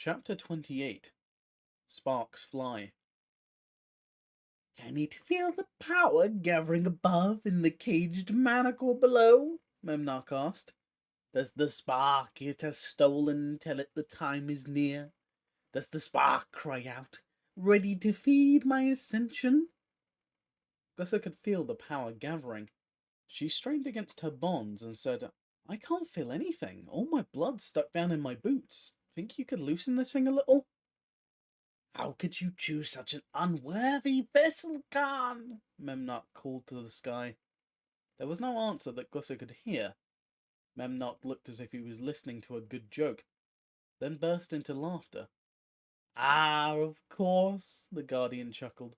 Chapter 28. Sparks Fly. Can it feel the power gathering above in the caged manacle below? Memnock asked. Does the spark it has stolen tell it the time is near? Does the spark cry out, ready to feed my ascension? Glissa could feel the power gathering. She strained against her bonds and said, I can't feel anything. All my blood's stuck down in my boots. Think you could loosen this thing a little? How could you choose such an unworthy vessel, Khan? Memnock called to the sky. There was no answer that Glissa could hear. Memnock looked as if he was listening to a good joke, then burst into laughter. Ah, of course, the Guardian chuckled.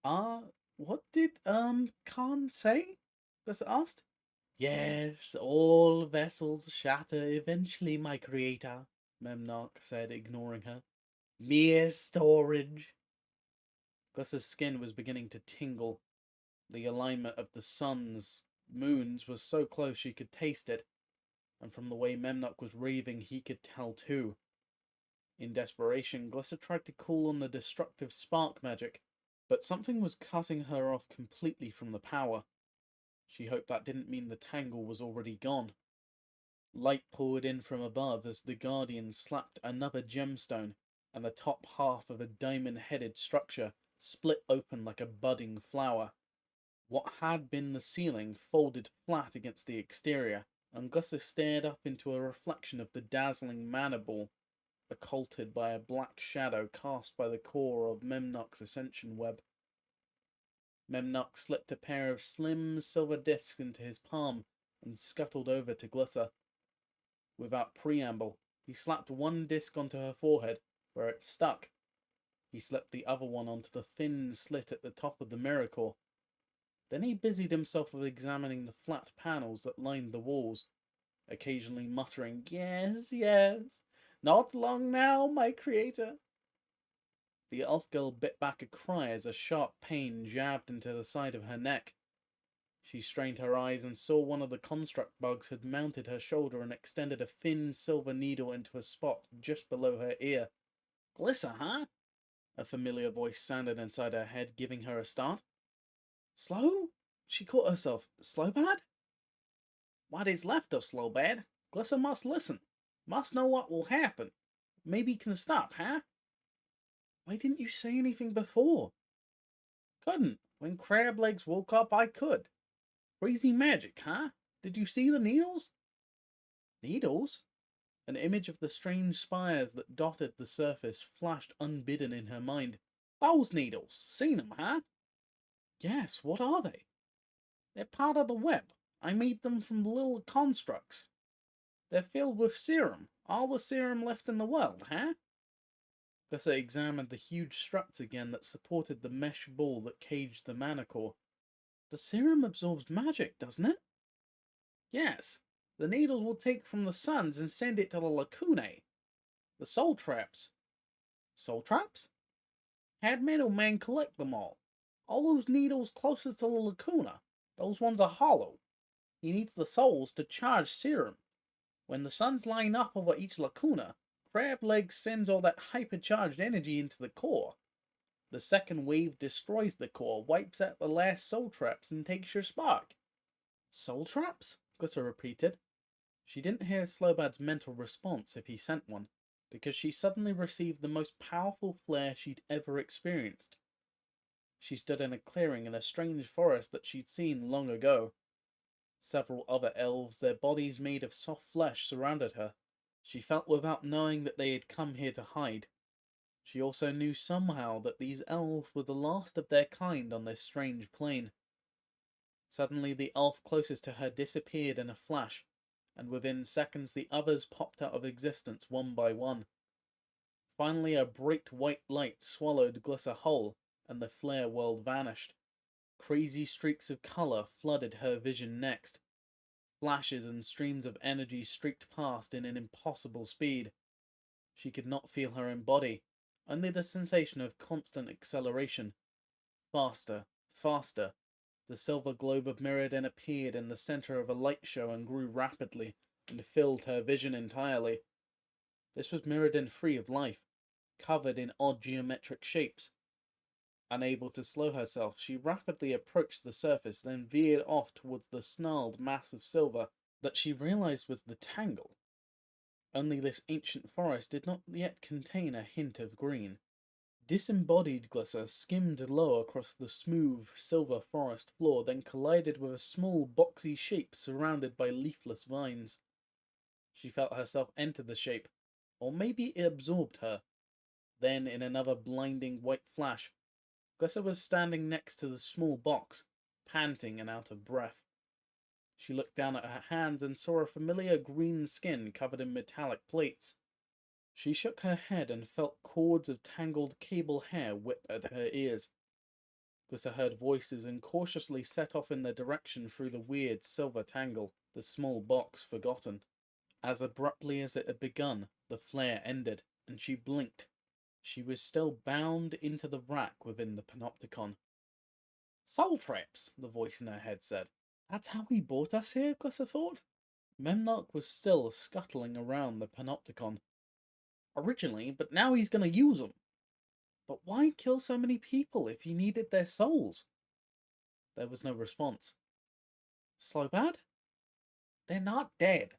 What did, Khan say? Glissa asked. Yes, all vessels shatter eventually, my creator, Memnock said, ignoring her. Mere storage. Glissa's skin was beginning to tingle. The alignment of the sun's moons was so close she could taste it, and from the way Memnock was raving he could tell too. In desperation, Glissa tried to call on the destructive spark magic, but something was cutting her off completely from the power. She hoped that didn't mean the tangle was already gone. Light poured in from above as the Guardian slapped another gemstone, and the top half of a diamond-headed structure split open like a budding flower. What had been the ceiling folded flat against the exterior, and Glissa stared up into a reflection of the dazzling mana ball, occulted by a black shadow cast by the core of Memnock's ascension web. Memnock slipped a pair of slim silver discs into his palm and scuttled over to Glissa. Without preamble, he slapped one disc onto her forehead, where it stuck. He slipped the other one onto the thin slit at the top of the mirror core. Then he busied himself with examining the flat panels that lined the walls, occasionally muttering, Yes, yes, not long now, my creator. The elf girl bit back a cry as a sharp pain jabbed into the side of her neck. She strained her eyes and saw one of the construct bugs had mounted her shoulder and extended a thin silver needle into a spot just below her ear. Glissa, huh? A familiar voice sounded inside her head, giving her a start. Slow? She caught herself. Slowbad? What is left of Slowbad? Glissa must listen. Must know what will happen. Maybe can stop, huh? Why didn't you say anything before? Couldn't. When Crablegs woke up, I could. Crazy magic, huh? Did you see the needles? Needles? An image of the strange spires that dotted the surface flashed unbidden in her mind. Those needles. Seen them, huh? Yes, what are they? They're part of the web. I made them from little constructs. They're filled with serum. All the serum left in the world, huh? Glissa examined the huge struts again that supported the mesh ball that caged the mana core. The serum absorbs magic, doesn't it? Yes. The needles will take from the suns and send it to the lacunae. The soul traps. Soul traps? Had middlemen collect them all. All those needles closest to the lacuna. Those ones are hollow. He needs the souls to charge serum. When the suns line up over each lacuna, Crablegs sends all that hypercharged energy into the core. The second wave destroys the core, wipes out the last soul traps, and takes your spark. Soul traps? Glissa repeated. She didn't hear Slowbad's mental response if he sent one, because she suddenly received the most powerful flare she'd ever experienced. She stood in a clearing in a strange forest that she'd seen long ago. Several other elves, their bodies made of soft flesh, surrounded her. She felt without knowing that they had come here to hide. She also knew somehow that these elves were the last of their kind on this strange plane. Suddenly the elf closest to her disappeared in a flash, and within seconds the others popped out of existence one by one. Finally a bright white light swallowed Glissa whole, and the flare world vanished. Crazy streaks of colour flooded her vision next. Flashes and streams of energy streaked past in an impossible speed. She could not feel her own body, only the sensation of constant acceleration. Faster, faster. The silver globe of Mirrodin appeared in the center of a light show and grew rapidly, and filled her vision entirely. This was Mirrodin free of life, covered in odd geometric shapes. Unable to slow herself, she rapidly approached the surface, then veered off towards the snarled mass of silver that she realized was the Tangle. Only this ancient forest did not yet contain a hint of green. Disembodied Glisser skimmed low across the smooth silver forest floor, then collided with a small boxy shape surrounded by leafless vines. She felt herself enter the shape, or maybe it absorbed her. Then, in another blinding white flash, Glisser was standing next to the small box, panting and out of breath. She looked down at her hands and saw a familiar green skin covered in metallic plates. She shook her head and felt cords of tangled cable hair whip at her ears. Glisser heard voices and cautiously set off in their direction through the weird silver tangle, the small box forgotten. As abruptly as it had begun, the flare ended, and she blinked. She was still bound into the rack within the panopticon. Soul traps, the voice in her head said. That's how he brought us here, Glisser thought. Memnock was still scuttling around the panopticon. Originally, but now he's going to use them. But why kill so many people if he needed their souls? There was no response. Slowbad? They're not dead.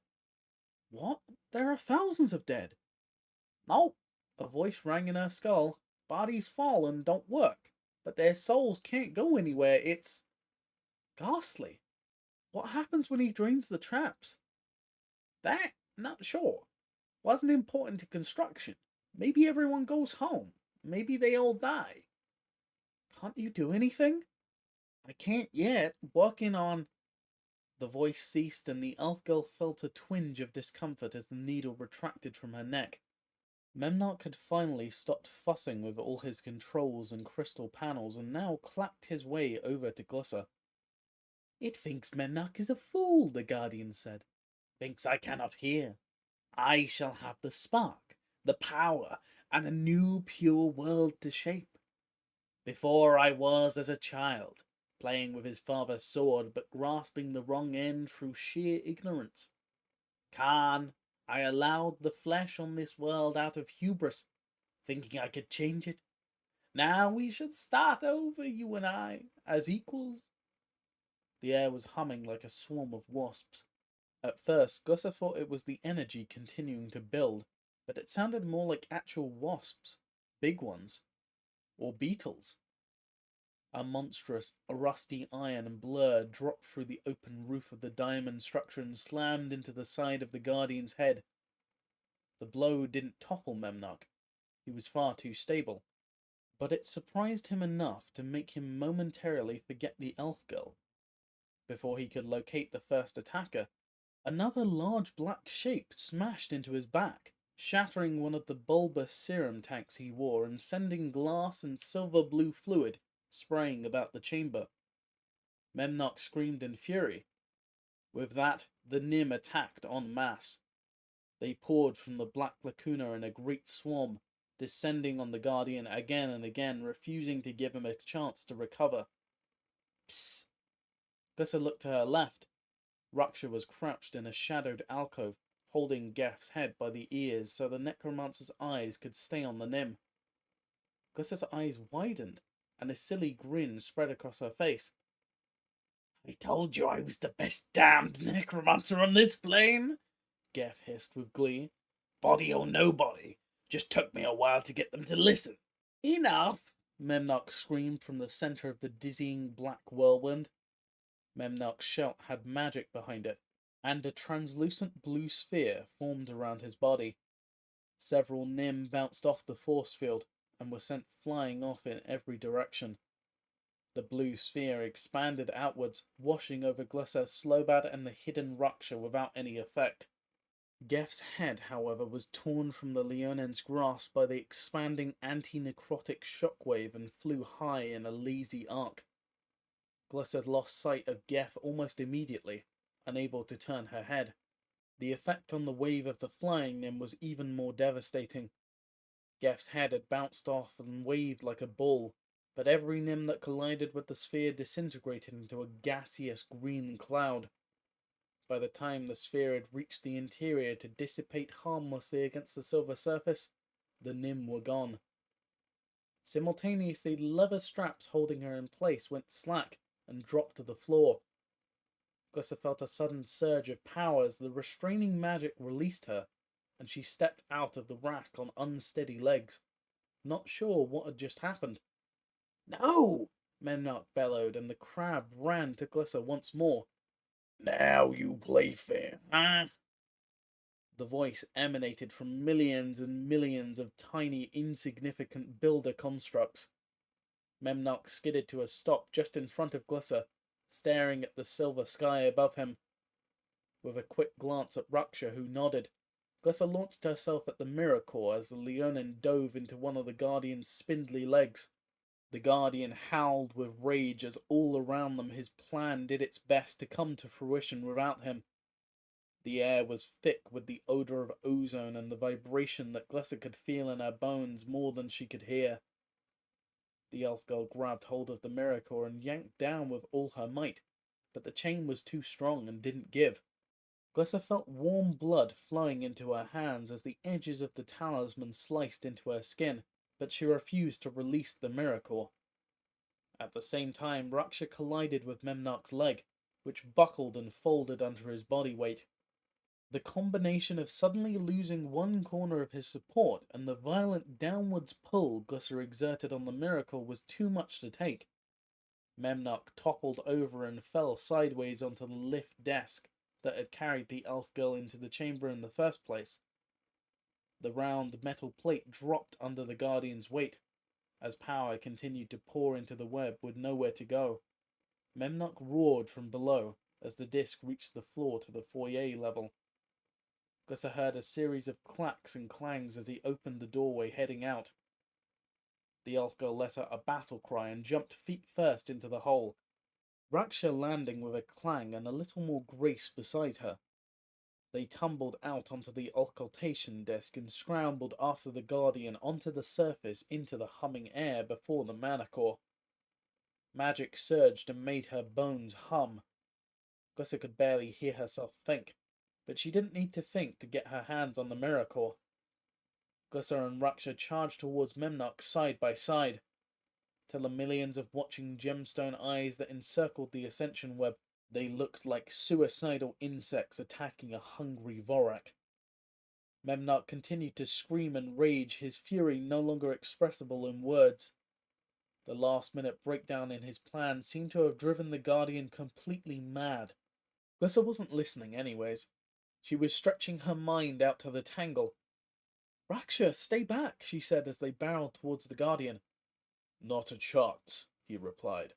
What? There are thousands of dead. No, a voice rang in her skull. Bodies fall and don't work, but their souls can't go anywhere. It's ghastly. What happens when he drains the traps? That? Not sure. Wasn't important to construction. Maybe everyone goes home. Maybe they all die. Can't you do anything? I can't yet. Working on... The voice ceased and the elf girl felt a twinge of discomfort as the needle retracted from her neck. Memnock had finally stopped fussing with all his controls and crystal panels and now clapped his way over to Glisser. It thinks Memnock is a fool, the Guardian said. Thinks I cannot hear. I shall have the spark, the power, and a new pure world to shape. Before I was as a child, playing with his father's sword but grasping the wrong end through sheer ignorance. Khan, I allowed the flesh on this world out of hubris, thinking I could change it. Now we should start over, you and I, as equals. The air was humming like a swarm of wasps. At first, Glisser thought it was the energy continuing to build, but it sounded more like actual wasps, big ones, or beetles. A monstrous, rusty iron blur dropped through the open roof of the diamond structure and slammed into the side of the Guardian's head. The blow didn't topple Memnock. He was far too stable. But it surprised him enough to make him momentarily forget the elf girl. Before he could locate the first attacker, another large black shape smashed into his back, shattering one of the bulbous serum tanks he wore and sending glass and silver blue fluid spraying about the chamber. Memnock screamed in fury. With that, the Nim attacked en masse. They poured from the black lacuna in a great swarm, descending on the Guardian again and again, refusing to give him a chance to recover. Psst! Glisser looked to her left. Raksha was crouched in a shadowed alcove, holding Gef's head by the ears so the necromancer's eyes could stay on the Nim. Glisser's eyes widened, and a silly grin spread across her face. I told you I was the best damned necromancer on this plane, Gef hissed with glee. Body or no body, just took me a while to get them to listen. Enough, Memnock screamed from the center of the dizzying black whirlwind. Memnock's shout had magic behind it, and a translucent blue sphere formed around his body. Several Nim bounced off the force field and were sent flying off in every direction. The blue sphere expanded outwards, washing over Glisser, Slowbad, and the hidden Raksha without any effect. Gef's head, however, was torn from the Leonen's grasp by the expanding anti-necrotic shockwave and flew high in a lazy arc. Glisser lost sight of Gef almost immediately, unable to turn her head. The effect on the wave of the flying Nim was even more devastating. Gef's head had bounced off and waved like a ball, but every Nim that collided with the sphere disintegrated into a gaseous green cloud. by the time the sphere had reached the interior to dissipate harmlessly against the silver surface, the Nim were gone. Simultaneously, the leather straps holding her in place went slack and dropped to the floor. Glissa felt a sudden surge of power as the restraining magic released her, and she stepped out of the rack on unsteady legs, not sure what had just happened. "No!" Memnock bellowed, and the crab ran to Glissa once more. "Now you play fair, huh?" The voice emanated from millions and millions of tiny, insignificant builder constructs. Memnock skidded to a stop just in front of Glissa, staring at the silver sky above him. With a quick glance at Raksha, who nodded, Glissa launched herself at the mirror core as the Leonin dove into one of the Guardian's spindly legs. The Guardian howled with rage as all around them his plan did its best to come to fruition without him. The air was thick with the odor of ozone and the vibration that Glissa could feel in her bones more than she could hear. The elf girl grabbed hold of the mirror core and yanked down with all her might, but the chain was too strong and didn't give. Glissa felt warm blood flowing into her hands as the edges of the talisman sliced into her skin, but she refused to release the mirror core. At the same time, Raksha collided with Memnock's leg, which buckled and folded under his body weight. The combination of suddenly losing one corner of his support and the violent downwards pull Glissa exerted on the miracle was too much to take. Memnock toppled over and fell sideways onto the lift desk that had carried the elf girl into the chamber in the first place. The round metal plate dropped under the Guardian's weight, as power continued to pour into the web with nowhere to go. Memnock roared from below as the disc reached the floor to the foyer level. Glissa heard a series of clacks and clangs as he opened the doorway heading out. The elf girl let out a battle cry and jumped feet first into the hole, Raksha landing with a clang and a little more grace beside her. They tumbled out onto the occultation desk and scrambled after the Guardian onto the surface into the humming air before the mana core. Magic surged and made her bones hum. Glissa could barely hear herself think, but she didn't need to think to get her hands on the mirror core. Glissa and Raksha charged towards Memnock side by side, till the millions of watching gemstone eyes that encircled the ascension web, they looked like suicidal insects attacking a hungry Vorak. Memnock continued to scream and rage, his fury no longer expressible in words. The last-minute breakdown in his plan seemed to have driven the Guardian completely mad. Glissa wasn't listening anyways. She was stretching her mind out to the tangle. "Raksha, stay back," she said as they barreled towards the Guardian. "Not a chance," he replied.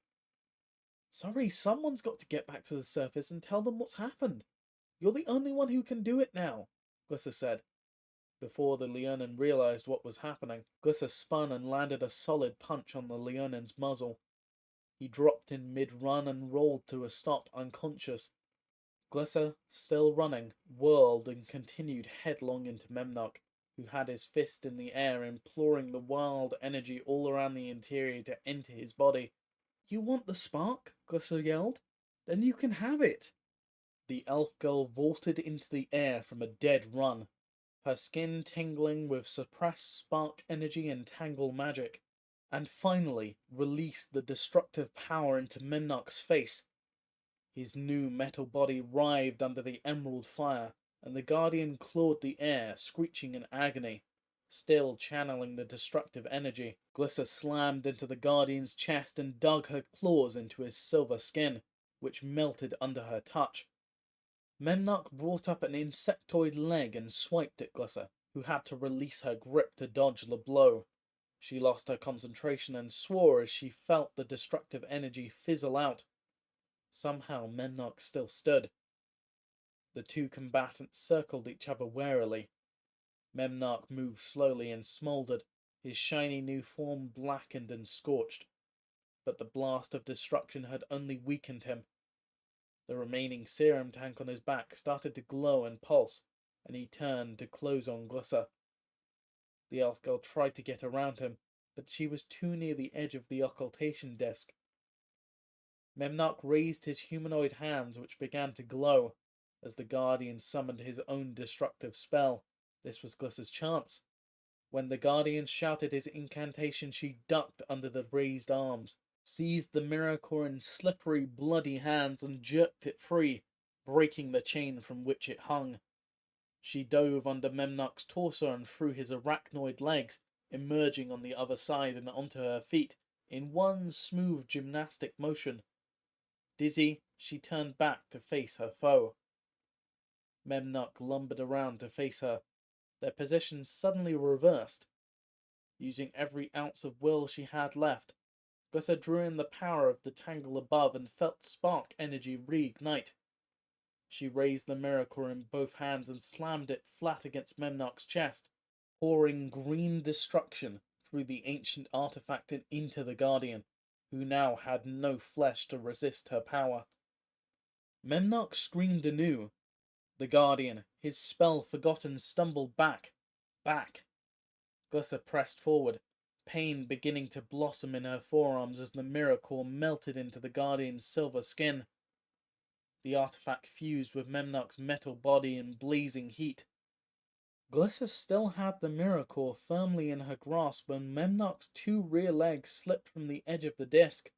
"Sorry, someone's got to get back to the surface and tell them what's happened. You're the only one who can do it now," Glissa said. Before the Leonin realized what was happening, Glissa spun and landed a solid punch on the Leonin's muzzle. He dropped in mid-run and rolled to a stop, unconscious. Glissa, still running, whirled and continued headlong into Memnock, who had his fist in the air, imploring the wild energy all around the interior to enter his body. "You want the spark?" Glissa yelled. "Then you can have it." The elf girl vaulted into the air from a dead run, her skin tingling with suppressed spark energy and tangle magic, and finally released the destructive power into Memnock's face. His new metal body writhed under the emerald fire, and the Guardian clawed the air, screeching in agony, still channeling the destructive energy. Glissa slammed into the Guardian's chest and dug her claws into his silver skin, which melted under her touch. Memnock brought up an insectoid leg and swiped at Glissa, who had to release her grip to dodge the blow. She lost her concentration and swore as she felt the destructive energy fizzle out. Somehow Memnock still stood. The two combatants circled each other warily. Memnock moved slowly and smouldered, his shiny new form blackened and scorched. But the blast of destruction had only weakened him. The remaining serum tank on his back started to glow and pulse, and he turned to close on Glissa. The elf girl tried to get around him, but she was too near the edge of the occultation desk. Memnock raised his humanoid hands, which began to glow. as the Guardian summoned his own destructive spell. This was Glissa's chance. When the Guardian shouted his incantation, she ducked under the raised arms, seized the mirror core in slippery, bloody hands, and jerked it free, breaking the chain from which it hung. She dove under Memnok's torso and through his arachnoid legs, emerging on the other side and onto her feet in one smooth gymnastic motion. Dizzy, she turned back to face her foe. Memnok lumbered around to face her. Their positions suddenly reversed. Using every ounce of will she had left, Glissa drew in the power of the tangle above and felt spark energy reignite. She raised the mirror core in both hands and slammed it flat against Memnok's chest, pouring green destruction through the ancient artifact and into the Guardian, who now had no flesh to resist her power. Memnok screamed anew. The Guardian, his spell forgotten, stumbled back. Glissa pressed forward, pain beginning to blossom in her forearms as the mirror core melted into the Guardian's silver skin. The artifact fused with Memnok's metal body in blazing heat. Glissa still had the mirror core firmly in her grasp when Memnok's two rear legs slipped from the edge of the disc.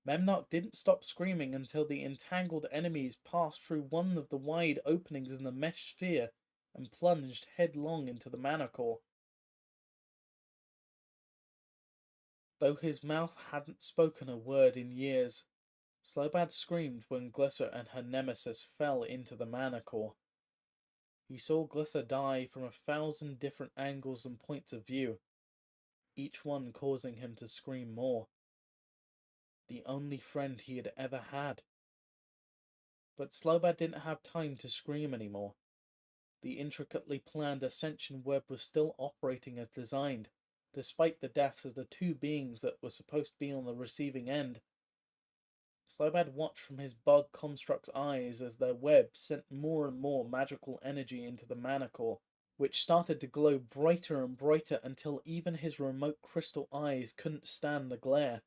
Memnok didn't stop screaming until the entangled enemies passed through one of the wide openings in the mesh sphere and plunged headlong into the mana core. Though his mouth hadn't spoken a word in years, Slobad screamed when Glissa and her nemesis fell into the mana core. He saw Glissa die from 1,000 different angles and points of view, each one causing him to scream more. The only friend he had ever had. But Slobad didn't have time to scream anymore. The intricately planned ascension web was still operating as designed, despite the deaths of the two beings that were supposed to be on the receiving end. Slobad watched from his bug construct's eyes as their web sent more and more magical energy into the mana core, which started to glow brighter and brighter until even his remote crystal eyes couldn't stand the glare.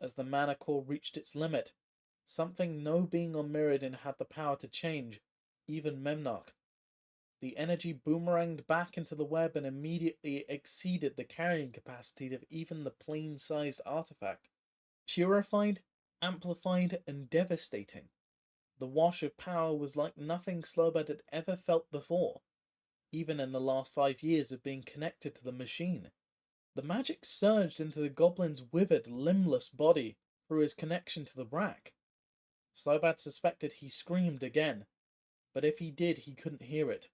As the mana core reached its limit, something no being on Mirrodin had the power to change, even Memnok. The energy boomeranged back into the web and immediately exceeded the carrying capacity of even the plain-sized artifact. Purified, amplified, and devastating, the wash of power was like nothing Slobad had ever felt before, even in the last 5 years of being connected to the machine. The magic surged into the goblin's withered, limbless body through his connection to the rack. Slobad suspected he screamed again, but if he did, he couldn't hear it.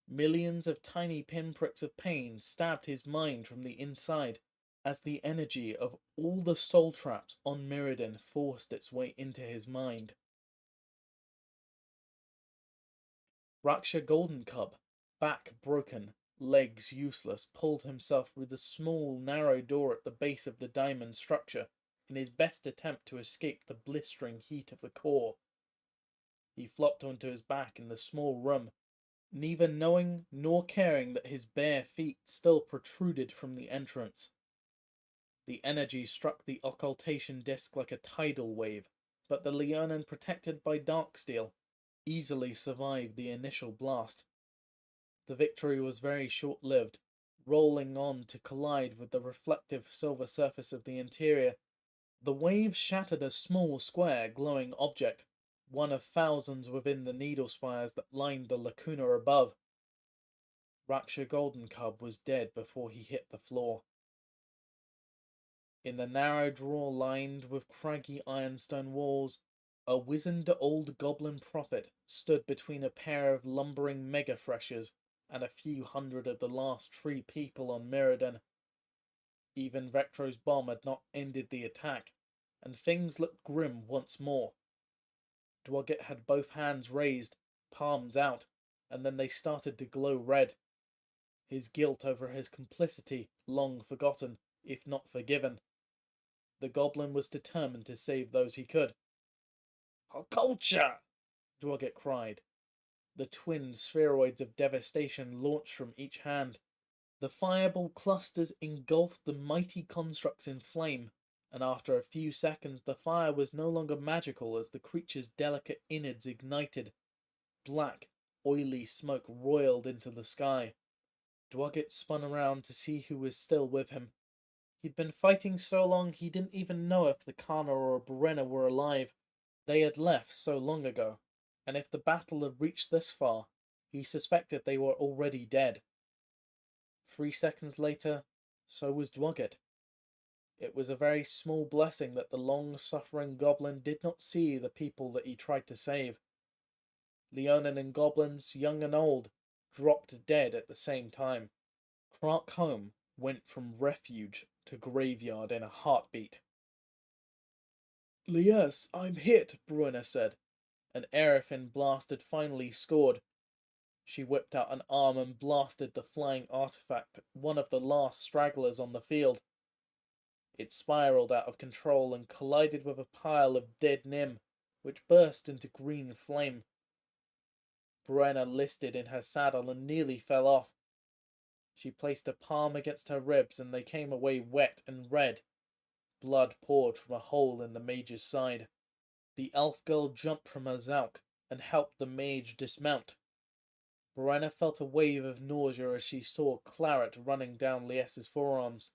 Millions of tiny pinpricks of pain stabbed his mind from the inside as the energy of all the soul traps on Mirrodin forced its way into his mind. Raksha Golden Cub, back broken, legs useless, pulled himself through the small, narrow door at the base of the diamond structure in his best attempt to escape the blistering heat of the core. He flopped onto his back in the small room, neither knowing nor caring that his bare feet still protruded from the entrance. The energy struck the occultation disc like a tidal wave, but the Leonin, protected by Darksteel, easily survived the initial blast. The victory was very short-lived, rolling on to collide with the reflective silver surface of the interior. The wave shattered a small square glowing object, one of thousands within the needle spires that lined the lacuna above. Raksha Golden Cub was dead before he hit the floor. In the narrow drawer lined with craggy ironstone walls, a wizened old goblin prophet stood between a pair of lumbering mega-threshers and a few hundred of the last 3 people on Mirrodin. Even Vectro's bomb had not ended the attack, and things looked grim once more. Dwogget had both hands raised, palms out, and then they started to glow red. His guilt over his complicity long forgotten, if not forgiven. The goblin was determined to save those he could. "Culture!" Dwogget cried. The twin spheroids of devastation launched from each hand. The fireball clusters engulfed the mighty constructs in flame, and after a few seconds the fire was no longer magical as the creature's delicate innards ignited. Black, oily smoke roiled into the sky. Dwugget spun around to see who was still with him. He'd been fighting so long he didn't even know if the Kana or Brenna were alive. They had left so long ago, and if the battle had reached this far, he suspected they were already dead. 3 seconds later, so was Dwugget. It was a very small blessing that the long-suffering goblin did not see the people that he tried to save. Leonin and goblins, young and old, dropped dead at the same time. Crackholm went from refuge to graveyard in a heartbeat. "Yes, I'm hit," Bruenna said, and Aerithyn Blast had finally scored. She whipped out an arm and blasted the flying artifact, one of the last stragglers on the field. It spiraled out of control and collided with a pile of dead Nim, which burst into green flame. Bruenna listed in her saddle and nearly fell off. She placed a palm against her ribs and they came away wet and red. Blood poured from a hole in the mage's side. The elf girl jumped from her Zauk and helped the mage dismount. Bruenna felt a wave of nausea as she saw claret running down Lies's forearms.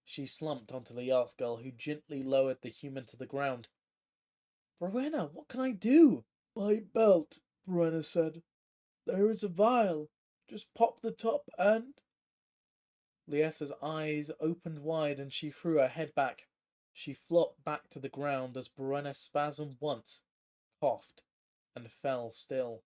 She slumped onto the elf girl, who gently lowered the human to the ground. "Bruenna, what can I do?" "My belt," Bruenna said. "There is a vial. Just pop the top and—" Lies's eyes opened wide and she threw her head back. She flopped back to the ground as Bruenna spasmed once, coughed, and fell still.